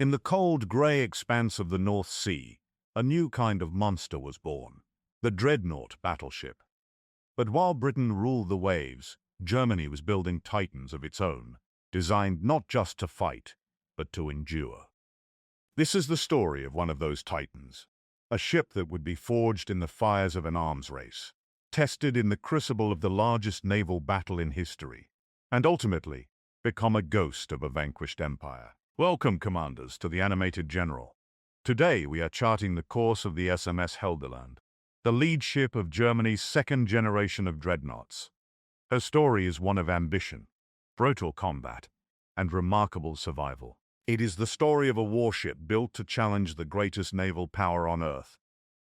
In the cold, grey expanse of the North Sea, a new kind of monster was born, the Dreadnought battleship. But while Britain ruled the waves, Germany was building titans of its own, designed not just to fight, but to endure. This is the story of one of those titans, a ship that would be forged in the fires of an arms race, tested in the crucible of the largest naval battle in history, and ultimately become a ghost of a vanquished empire. Welcome, commanders, to the Animated General. Today we are charting the course of the SMS Helgoland, the lead ship of Germany's second generation of dreadnoughts. Her story is one of ambition, brutal combat, and remarkable survival. It is the story of a warship built to challenge the greatest naval power on Earth,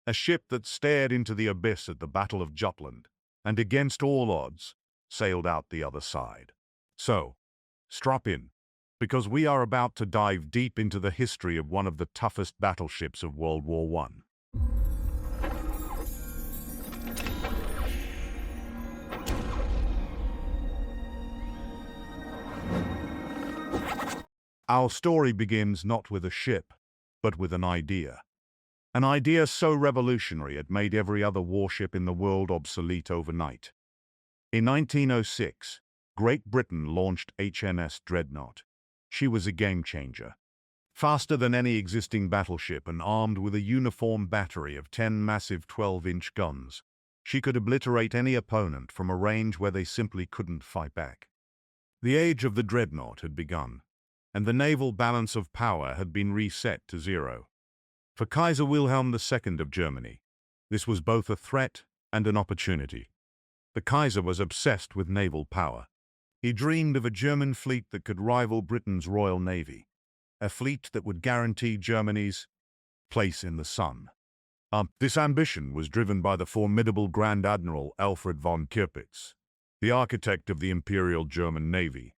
a ship that stared into the abyss at the Battle of Jutland, and against all odds, sailed out the other side. So, strap in, because we are about to dive deep into the history of one of the toughest battleships of World War I. Our story begins not with a ship, but with an idea. An idea so revolutionary it made every other warship in the world obsolete overnight. In 1906, Great Britain launched HMS Dreadnought. She was a game-changer. Faster than any existing battleship and armed with a uniform battery of 10 massive 12-inch guns, she could obliterate any opponent from a range where they simply couldn't fight back. The age of the Dreadnought had begun, and the naval balance of power had been reset to zero. For Kaiser Wilhelm II of Germany, this was both a threat and an opportunity. The Kaiser was obsessed with naval power. He dreamed of a German fleet that could rival Britain's Royal Navy, a fleet that would guarantee Germany's place in the sun. This ambition was driven by the formidable Grand Admiral Alfred von Tirpitz, the architect of the Imperial German Navy.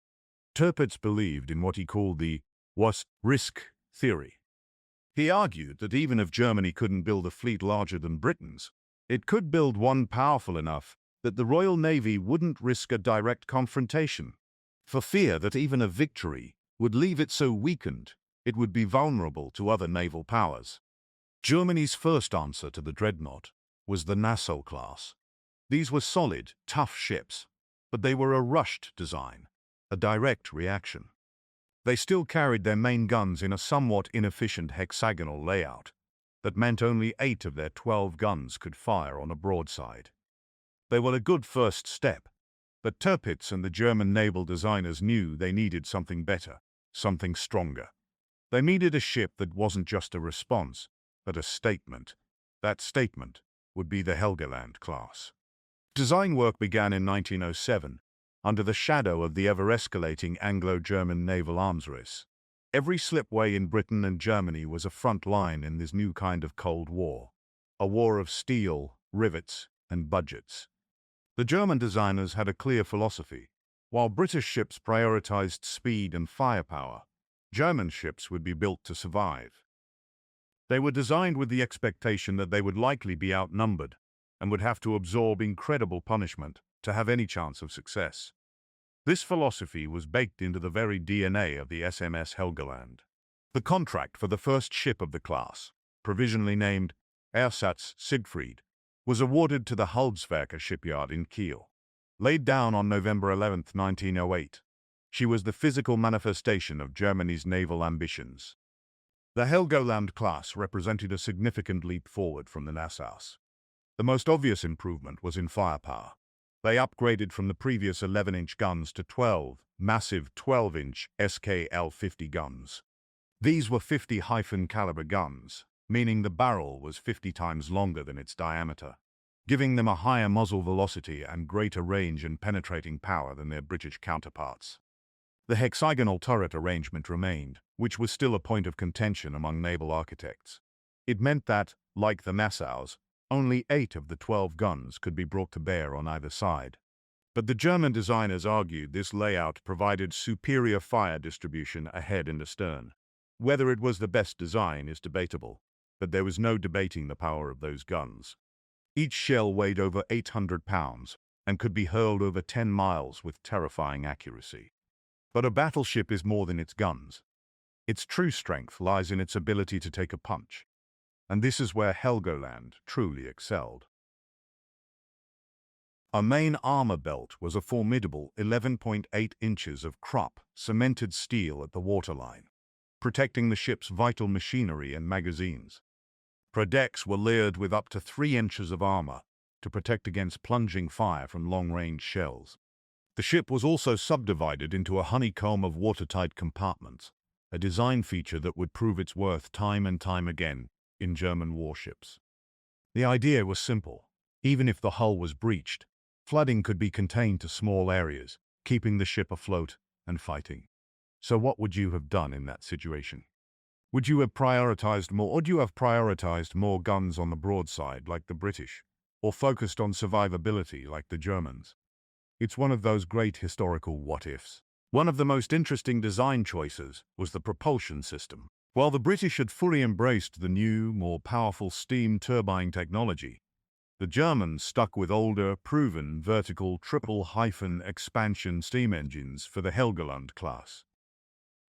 Tirpitz believed in what he called the risk theory. He argued that even if Germany couldn't build a fleet larger than Britain's, it could build one powerful enough that the Royal Navy wouldn't risk a direct confrontation, for fear that even a victory would leave it so weakened it would be vulnerable to other naval powers. Germany's first answer to the Dreadnought was the Nassau class. These were solid, tough ships, but they were a rushed design, a direct reaction. They still carried their main guns in a somewhat inefficient hexagonal layout that meant only 8 of their 12 guns could fire on a broadside. They were a good first step, but Tirpitz and the German naval designers knew they needed something better, something stronger. They needed a ship that wasn't just a response, but a statement. That statement would be the Helgoland class. Design work began in 1907, under the shadow of the ever-escalating Anglo-German naval arms race. Every slipway in Britain and Germany was a front line in this new kind of Cold War, a war of steel, rivets, and budgets. The German designers had a clear philosophy. While British ships prioritized speed and firepower, German ships would be built to survive. They were designed with the expectation that they would likely be outnumbered and would have to absorb incredible punishment to have any chance of success. This philosophy was baked into the very DNA of the SMS Helgoland. The contract for the first ship of the class, provisionally named Ersatz Siegfried, was awarded to the Halbswerke shipyard in Kiel. Laid down on November 11, 1908, she was the physical manifestation of Germany's naval ambitions. The Helgoland class represented a significant leap forward from the Nassaus. The most obvious improvement was in firepower. They upgraded from the previous 11-inch guns to 12 massive 12-inch SKL-50 guns. These were 50-caliber guns, meaning the barrel was 50 times longer than its diameter, giving them a higher muzzle velocity and greater range and penetrating power than their British counterparts. The hexagonal turret arrangement remained, which was still a point of contention among naval architects. It meant that, like the Nassau's, only 8 of the 12 guns could be brought to bear on either side. But the German designers argued this layout provided superior fire distribution ahead and astern. Whether it was the best design is debatable, but there was no debating the power of those guns. Each shell weighed over 800 pounds and could be hurled over 10 miles with terrifying accuracy. But a battleship is more than its guns. Its true strength lies in its ability to take a punch, and this is where Helgoland truly excelled. Our main armor belt was a formidable 11.8 inches of Krupp cemented steel at the waterline, protecting the ship's vital machinery and magazines. Her decks were layered with up to 3 inches of armor to protect against plunging fire from long-range shells. The ship was also subdivided into a honeycomb of watertight compartments, a design feature that would prove its worth time and time again in German warships. The idea was simple. Even if the hull was breached, flooding could be contained to small areas, keeping the ship afloat and fighting. So what would you have done in that situation? Would you have prioritized more guns on the broadside like the British, or focused on survivability like the Germans? It's one of those great historical what-ifs. One of the most interesting design choices was the propulsion system. While the British had fully embraced the new, more powerful steam turbine technology, the Germans stuck with older, proven vertical triple-expansion steam engines for the Helgoland class.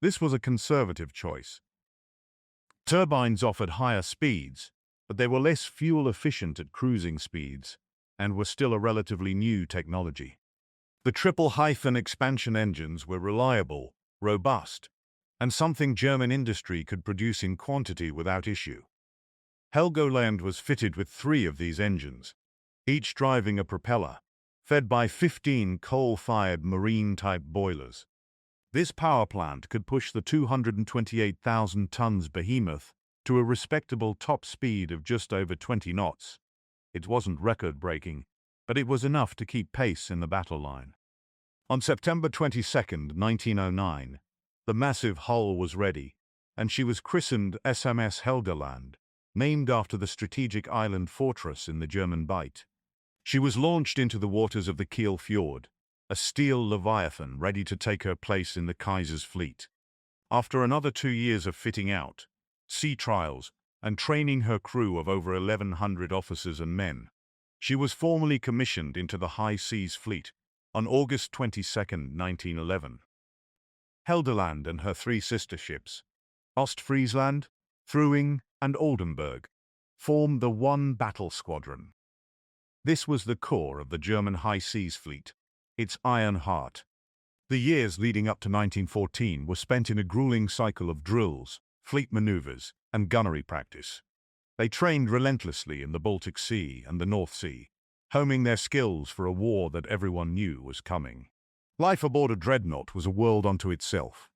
This was a conservative choice. Turbines offered higher speeds, but they were less fuel-efficient at cruising speeds and were still a relatively new technology. The triple-expansion engines were reliable, robust, and something German industry could produce in quantity without issue. Helgoland was fitted with 3 of these engines, each driving a propeller, fed by 15 coal-fired marine-type boilers. This power plant could push the 228,000 tons behemoth to a respectable top speed of just over 20 knots. It wasn't record-breaking, but it was enough to keep pace in the battle line. On September 22, 1909, the massive hull was ready, and she was christened SMS Helgoland, named after the strategic island fortress in the German Bight. She was launched into the waters of the Kiel Fjord, a steel leviathan ready to take her place in the Kaiser's fleet. After another 2 years of fitting out, sea trials, and training her crew of over 1,100 officers and men, she was formally commissioned into the High Seas Fleet on August 22, 1911. Helgoland and her 3 sister ships, Ostfriesland, Fruing, and Oldenburg, formed the one battle squadron. This was the core of the German High Seas Fleet, its iron heart. The years leading up to 1914 were spent in a grueling cycle of drills, fleet maneuvers, and gunnery practice. They trained relentlessly in the Baltic Sea and the North Sea, homing their skills for a war that everyone knew was coming. Life aboard a Dreadnought was a world unto itself.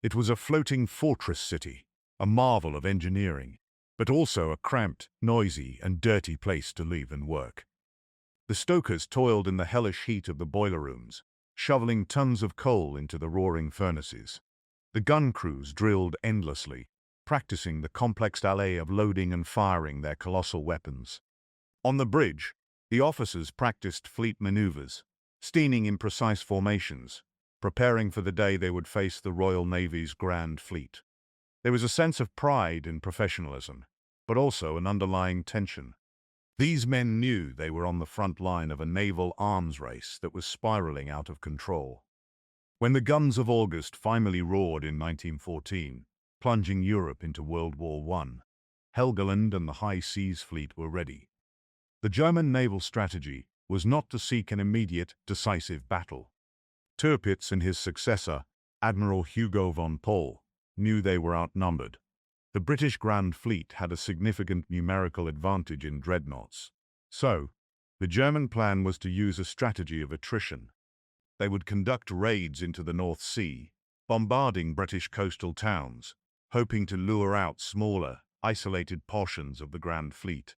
It was a floating fortress city, a marvel of engineering, but also a cramped, noisy, and dirty place to live and work. The stokers toiled in the hellish heat of the boiler rooms, shoveling tons of coal into the roaring furnaces. The gun crews drilled endlessly, practicing the complex ballet of loading and firing their colossal weapons. On the bridge, the officers practiced fleet maneuvers, steaming in precise formations, preparing for the day they would face the Royal Navy's Grand Fleet. There was a sense of pride in professionalism, but also an underlying tension. These men knew they were on the front line of a naval arms race that was spiraling out of control. When the guns of August finally roared in 1914, plunging Europe into World War I, Helgoland and the High Seas Fleet were ready. The German naval strategy was not to seek an immediate, decisive battle. Tirpitz and his successor, Admiral Hugo von Pohl, knew they were outnumbered. The British Grand Fleet had a significant numerical advantage in dreadnoughts. So, the German plan was to use a strategy of attrition. They would conduct raids into the North Sea, bombarding British coastal towns, hoping to lure out smaller, isolated portions of the Grand Fleet.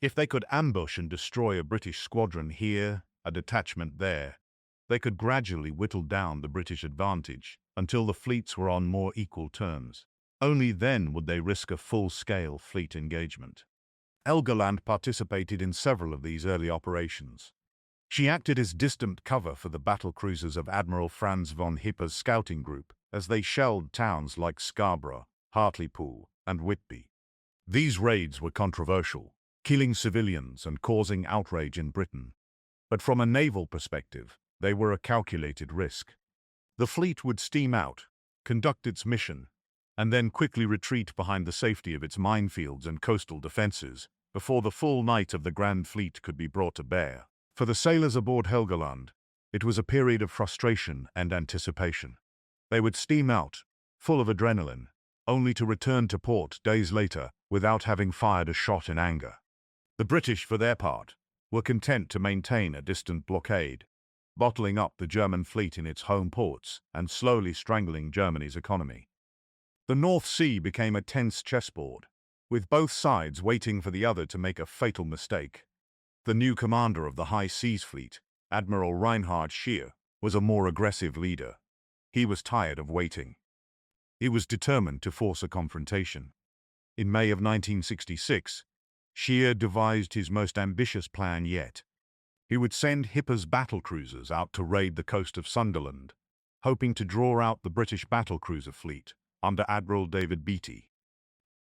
If they could ambush and destroy a British squadron here, a detachment there, they could gradually whittle down the British advantage until the fleets were on more equal terms. Only then would they risk a full-scale fleet engagement. Helgoland participated in several of these early operations. She acted as distant cover for the battle cruisers of Admiral Franz von Hipper's scouting group as they shelled towns like Scarborough, Hartlepool, and Whitby. These raids were controversial, killing civilians and causing outrage in Britain. But from a naval perspective, they were a calculated risk. The fleet would steam out, conduct its mission, and then quickly retreat behind the safety of its minefields and coastal defenses before the full might of the Grand Fleet could be brought to bear. For the sailors aboard Helgoland, it was a period of frustration and anticipation. They would steam out, full of adrenaline, only to return to port days later without having fired a shot in anger. The British, for their part, were content to maintain a distant blockade, bottling up the German fleet in its home ports and slowly strangling Germany's economy. The North Sea became a tense chessboard, with both sides waiting for the other to make a fatal mistake. The new commander of the High Seas Fleet, Admiral Reinhard Scheer, was a more aggressive leader. He was tired of waiting. He was determined to force a confrontation. In May of 1966, Scheer devised his most ambitious plan yet. He would send Hipper's battlecruisers out to raid the coast of Sunderland, hoping to draw out the British battlecruiser fleet under Admiral David Beatty.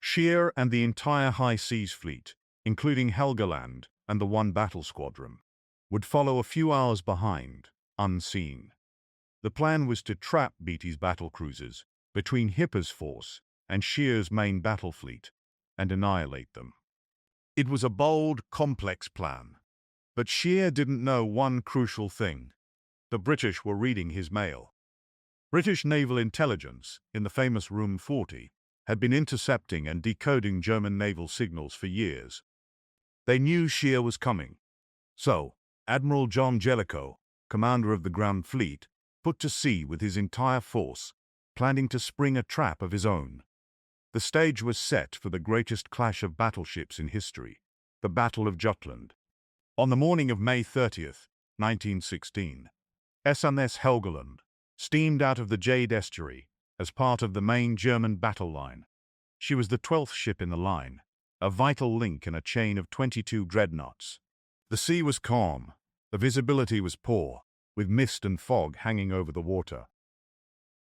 Scheer and the entire High Seas Fleet, including Helgoland and the one battle squadron, would follow a few hours behind, unseen. The plan was to trap Beatty's battlecruisers between Hipper's force and Scheer's main battle fleet and annihilate them. It was a bold, complex plan, but Scheer didn't know one crucial thing. The British were reading his mail. British naval intelligence, in the famous Room 40, had been intercepting and decoding German naval signals for years. They knew Scheer was coming. So, Admiral John Jellicoe, commander of the Grand Fleet, put to sea with his entire force, planning to spring a trap of his own. The stage was set for the greatest clash of battleships in history, the Battle of Jutland. On the morning of May 30th, 1916, SMS Helgoland steamed out of the Jade Estuary as part of the main German battle line. She was the 12th ship in the line, a vital link in a chain of 22 dreadnoughts. The sea was calm, the visibility was poor, with mist and fog hanging over the water.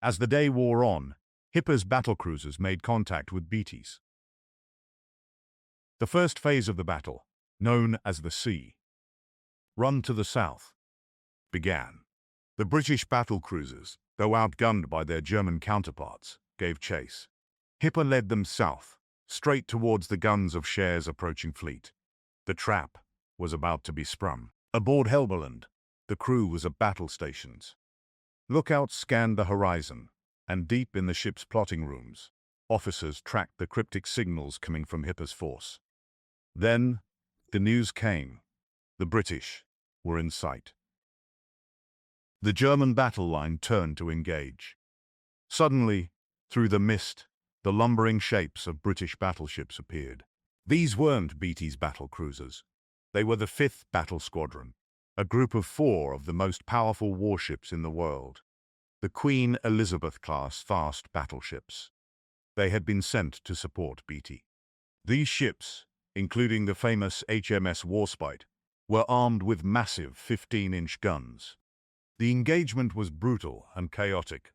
As the day wore on, Hipper's battlecruisers made contact with Beatty's. The first phase of the battle, known as the Sea Run to the south, began. The British battlecruisers, though outgunned by their German counterparts, gave chase. Hipper led them south, straight towards the guns of Scheer's approaching fleet. The trap was about to be sprung. Aboard Helgoland, the crew was at battle stations. Lookouts scanned the horizon, and deep in the ship's plotting rooms, officers tracked the cryptic signals coming from Hipper's force. Then, the news came. The British were in sight. The German battle line turned to engage. Suddenly, through the mist, the lumbering shapes of British battleships appeared. These weren't Beatty's battlecruisers. They were the 5th Battle Squadron, a group of 4 of the most powerful warships in the world, the Queen Elizabeth-class fast battleships. They had been sent to support Beatty. These ships, including the famous HMS Warspite, were armed with massive 15-inch guns. The engagement was brutal and chaotic.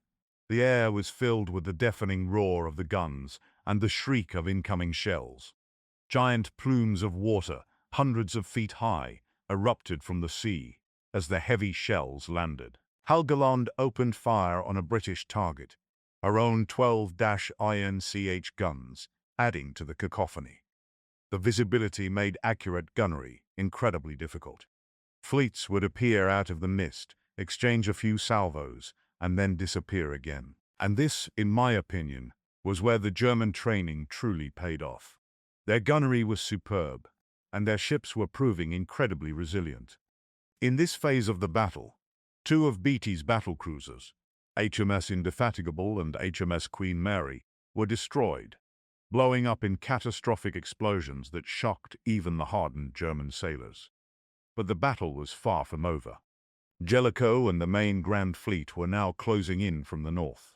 The air was filled with the deafening roar of the guns and the shriek of incoming shells. Giant plumes of water, hundreds of feet high, erupted from the sea as the heavy shells landed. Helgoland opened fire on a British target, her own 12-INCH guns adding to the cacophony. The visibility made accurate gunnery incredibly difficult. Fleets would appear out of the mist, exchange a few salvos, and then disappear again. And this, in my opinion, was where the German training truly paid off. Their gunnery was superb, and their ships were proving incredibly resilient. In this phase of the battle, 2 of Beatty's battlecruisers, HMS Indefatigable and HMS Queen Mary, were destroyed, blowing up in catastrophic explosions that shocked even the hardened German sailors. But the battle was far from over. Jellicoe and the main Grand Fleet were now closing in from the north.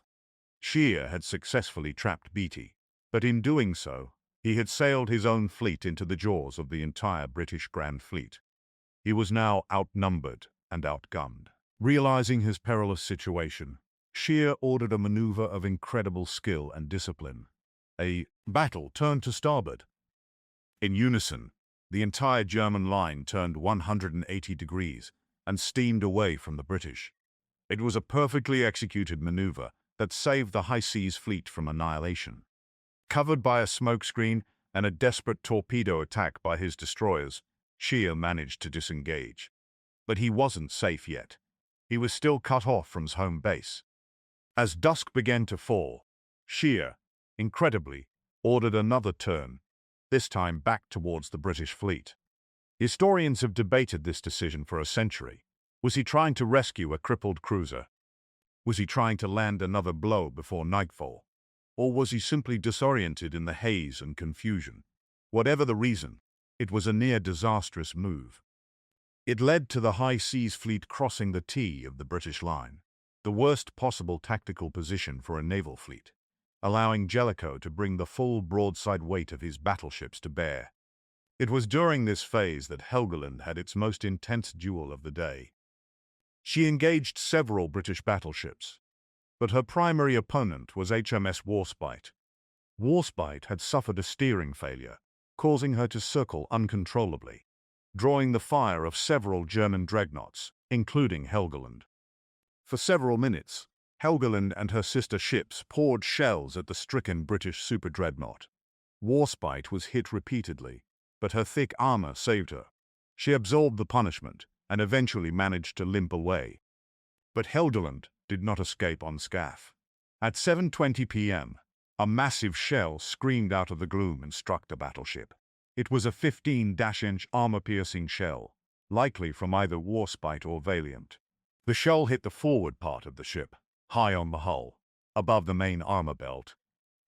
Scheer had successfully trapped Beatty, but in doing so, he had sailed his own fleet into the jaws of the entire British Grand Fleet. He was now outnumbered and outgunned. Realizing his perilous situation, Scheer ordered a maneuver of incredible skill and discipline. A battle turned to starboard. In unison, the entire German line turned 180 degrees and steamed away from the British. It was a perfectly executed maneuver that saved the high seas fleet from annihilation. Covered by a smokescreen and a desperate torpedo attack by his destroyers, Scheer managed to disengage. But he wasn't safe yet. He was still cut off from his home base. As dusk began to fall, Scheer, incredibly, ordered another turn, this time back towards the British fleet. Historians have debated this decision for a century. Was he trying to rescue a crippled cruiser? Was he trying to land another blow before nightfall? Or was he simply disoriented in the haze and confusion? Whatever the reason, it was a near disastrous move. It led to the high seas fleet crossing the T of the British line, the worst possible tactical position for a naval fleet, allowing Jellicoe to bring the full broadside weight of his battleships to bear. It was during this phase that Helgoland had its most intense duel of the day. She engaged several British battleships, but her primary opponent was HMS Warspite. Warspite had suffered a steering failure, causing her to circle uncontrollably, drawing the fire of several German dreadnoughts, including Helgoland. For several minutes, Helgoland and her sister ships poured shells at the stricken British super-dreadnought. Warspite was hit repeatedly, but her thick armor saved her. She absorbed the punishment and eventually managed to limp away. But Helgoland did not escape unscathed. At 7:20 p.m., a massive shell screamed out of the gloom and struck the battleship. It was a 15-inch armor-piercing shell, likely from either Warspite or Valiant. The shell hit the forward part of the ship, high on the hull, above the main armor belt.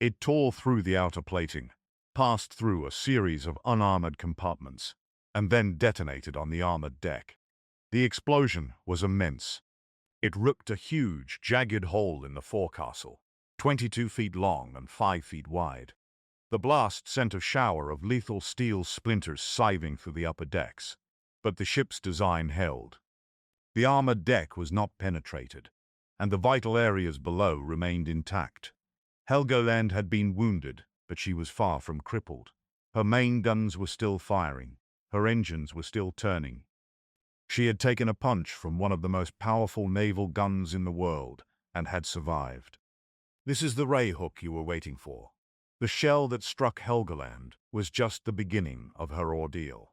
It tore through the outer plating, passed through a series of unarmored compartments, and then detonated on the armored deck. The explosion was immense. It ripped a huge, jagged hole in the forecastle, 22 feet long and 5 feet wide. The blast sent a shower of lethal steel splinters siving through the upper decks, but the ship's design held. The armored deck was not penetrated, and the vital areas below remained intact. Helgoland had been wounded, but she was far from crippled. Her main guns were still firing. Her engines were still turning. She had taken a punch from one of the most powerful naval guns in the world and had survived. This is the ray hook you were waiting for. The shell that struck Helgoland was just the beginning of her ordeal.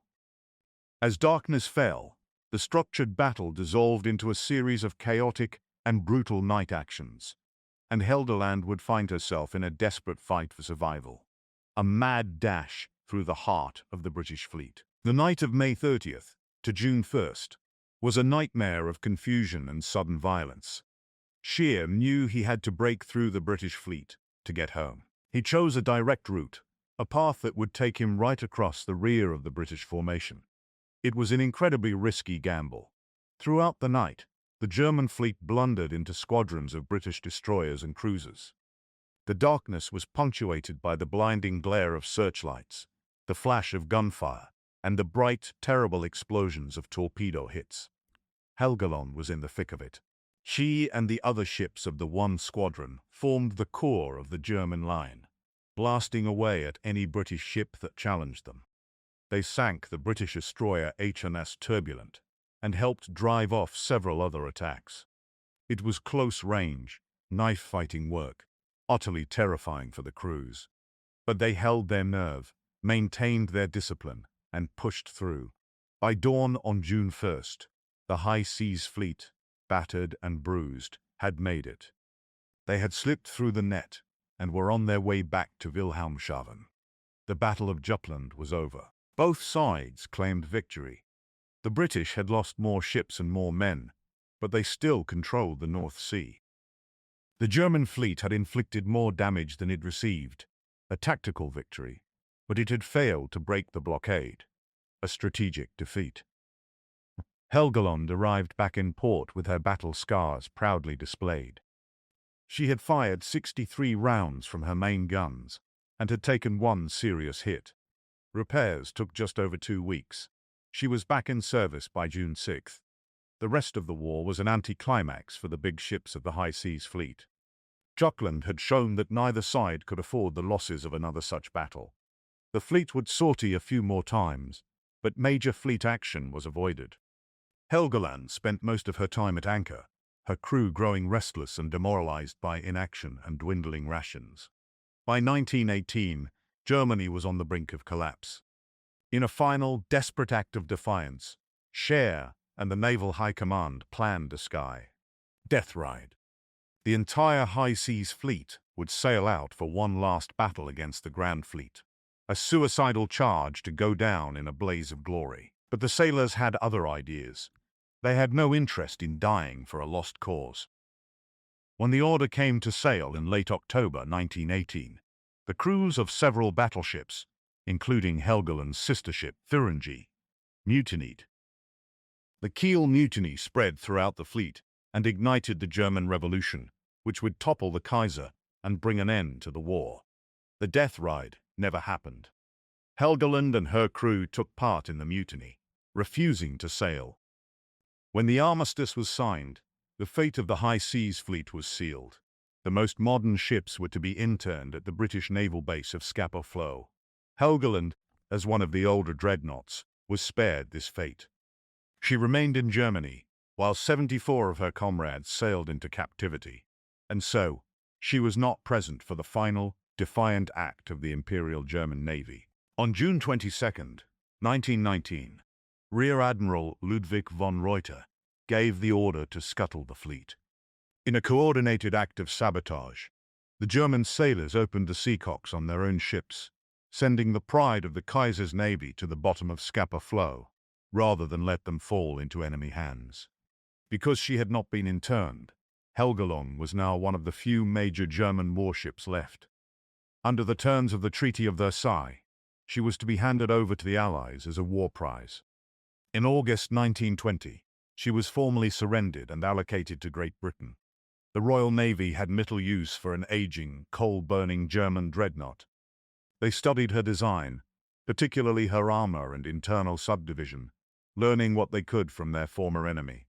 As darkness fell, the structured battle dissolved into a series of chaotic and brutal night actions, and Helgoland would find herself in a desperate fight for survival. A mad dash through the heart of the British fleet. The night of May 30th to June 1st was a nightmare of confusion and sudden violence. Scheer knew he had to break through the British fleet to get home. He chose a direct route, a path that would take him right across the rear of the British formation. It was an incredibly risky gamble. Throughout the night, the German fleet blundered into squadrons of British destroyers and cruisers. The darkness was punctuated by the blinding glare of searchlights, the flash of gunfire, and the bright, terrible explosions of torpedo hits. Helgoland was in the thick of it. She and the other ships of the one squadron formed the core of the German line, blasting away at any British ship that challenged them. They sank the British destroyer HMS Turbulent and helped drive off several other attacks. It was close-range, knife-fighting work, utterly terrifying for the crews. But they held their nerve, maintained their discipline, and pushed through. By dawn on June 1st, the high seas fleet, battered and bruised, had made it. They had slipped through the net and were on their way back to Wilhelmshaven. The Battle of Jutland was over. Both sides claimed victory. The British had lost more ships and more men, but they still controlled the North Sea. The German fleet had inflicted more damage than it received, a tactical victory, but it had failed to break the blockade, a strategic defeat. Helgoland arrived back in port with her battle scars proudly displayed. She had fired 63 rounds from her main guns and had taken one serious hit. Repairs took just over 2 weeks. She was back in service by June 6th. The rest of the war was an anticlimax for the big ships of the high seas fleet. Jutland had shown that neither side could afford the losses of another such battle. The fleet would sortie a few more times, but major fleet action was avoided. Helgoland spent most of her time at anchor, her crew growing restless and demoralized by inaction and dwindling rations. By 1918, Germany was on the brink of collapse. In a final, desperate act of defiance, Scheer and the Naval High Command planned a sky death ride. The entire high seas fleet would sail out for one last battle against the Grand Fleet, a suicidal charge to go down in a blaze of glory. But the sailors had other ideas. They had no interest in dying for a lost cause. When the order came to sail in late October 1918, the crews of several battleships, including Helgoland's sister ship Thuringi, mutinied. The Kiel mutiny spread throughout the fleet and ignited the German Revolution, which would topple the Kaiser and bring an end to the war. The death ride never happened. Helgoland and her crew took part in the mutiny, refusing to sail. When the armistice was signed, the fate of the high seas fleet was sealed. The most modern ships were to be interned at the British naval base of Scapa. Helgoland, as one of the older dreadnoughts, was spared this fate. She remained in Germany, while 74 of her comrades sailed into captivity, and so she was not present for the final, defiant act of the Imperial German Navy. On June 22, 1919, Rear Admiral Ludwig von Reuter gave the order to scuttle the fleet. In a coordinated act of sabotage, the German sailors opened the seacocks on their own ships, sending the pride of the Kaiser's navy to the bottom of Scapa Flow, rather than let them fall into enemy hands. Because she had not been interned, Helgoland was now one of the few major German warships left. Under the terms of the Treaty of Versailles, she was to be handed over to the Allies as a war prize. In August 1920, she was formally surrendered and allocated to Great Britain. The Royal Navy had little use for an aging, coal-burning German dreadnought. They studied her design, particularly her armor and internal subdivision, learning what they could from their former enemy.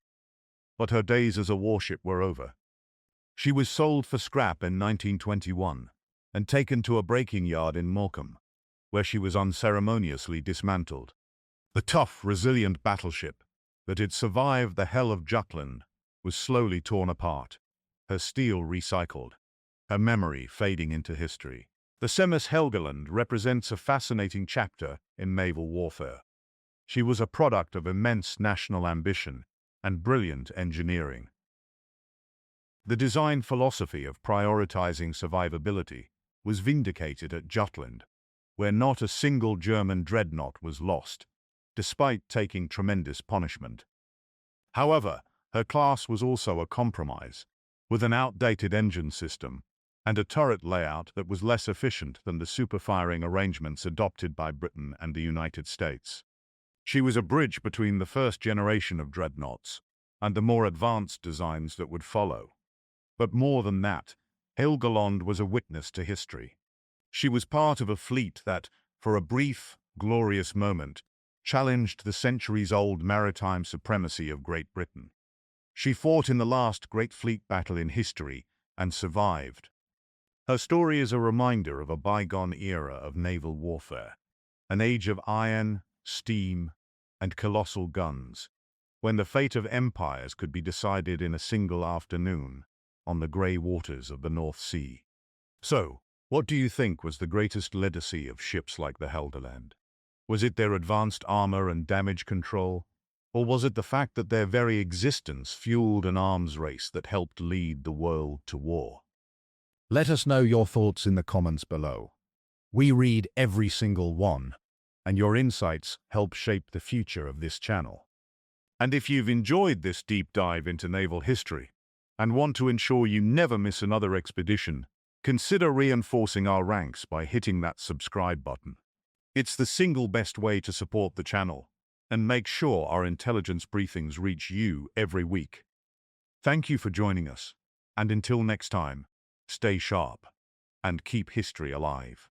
But her days as a warship were over. She was sold for scrap in 1921 and taken to a breaking yard in Morecambe, where she was unceremoniously dismantled. The tough, resilient battleship that had survived the hell of Jutland was slowly torn apart, her steel recycled, her memory fading into history. The SMS Helgoland represents a fascinating chapter in naval warfare. She was a product of immense national ambition and brilliant engineering. The design philosophy of prioritizing survivability was vindicated at Jutland, where not a single German dreadnought was lost, despite taking tremendous punishment. However, her class was also a compromise, with an outdated engine system and a turret layout that was less efficient than the superfiring arrangements adopted by Britain and the United States. She was a bridge between the first generation of dreadnoughts and the more advanced designs that would follow. But more than that, Helgoland was a witness to history. She was part of a fleet that, for a brief, glorious moment, challenged the centuries-old maritime supremacy of Great Britain. She fought in the last great fleet battle in history and survived. Her story is a reminder of a bygone era of naval warfare, an age of iron, steam, and colossal guns, when the fate of empires could be decided in a single afternoon on the grey waters of the North Sea. So, what do you think was the greatest legacy of ships like the Helgoland? Was it their advanced armor and damage control? Or was it the fact that their very existence fueled an arms race that helped lead the world to war? Let us know your thoughts in the comments below. We read every single one, and your insights help shape the future of this channel. And if you've enjoyed this deep dive into naval history and want to ensure you never miss another expedition, consider reinforcing our ranks by hitting that subscribe button. It's the single best way to support the channel and make sure our intelligence briefings reach you every week. Thank you for joining us, and until next time, stay sharp and keep history alive.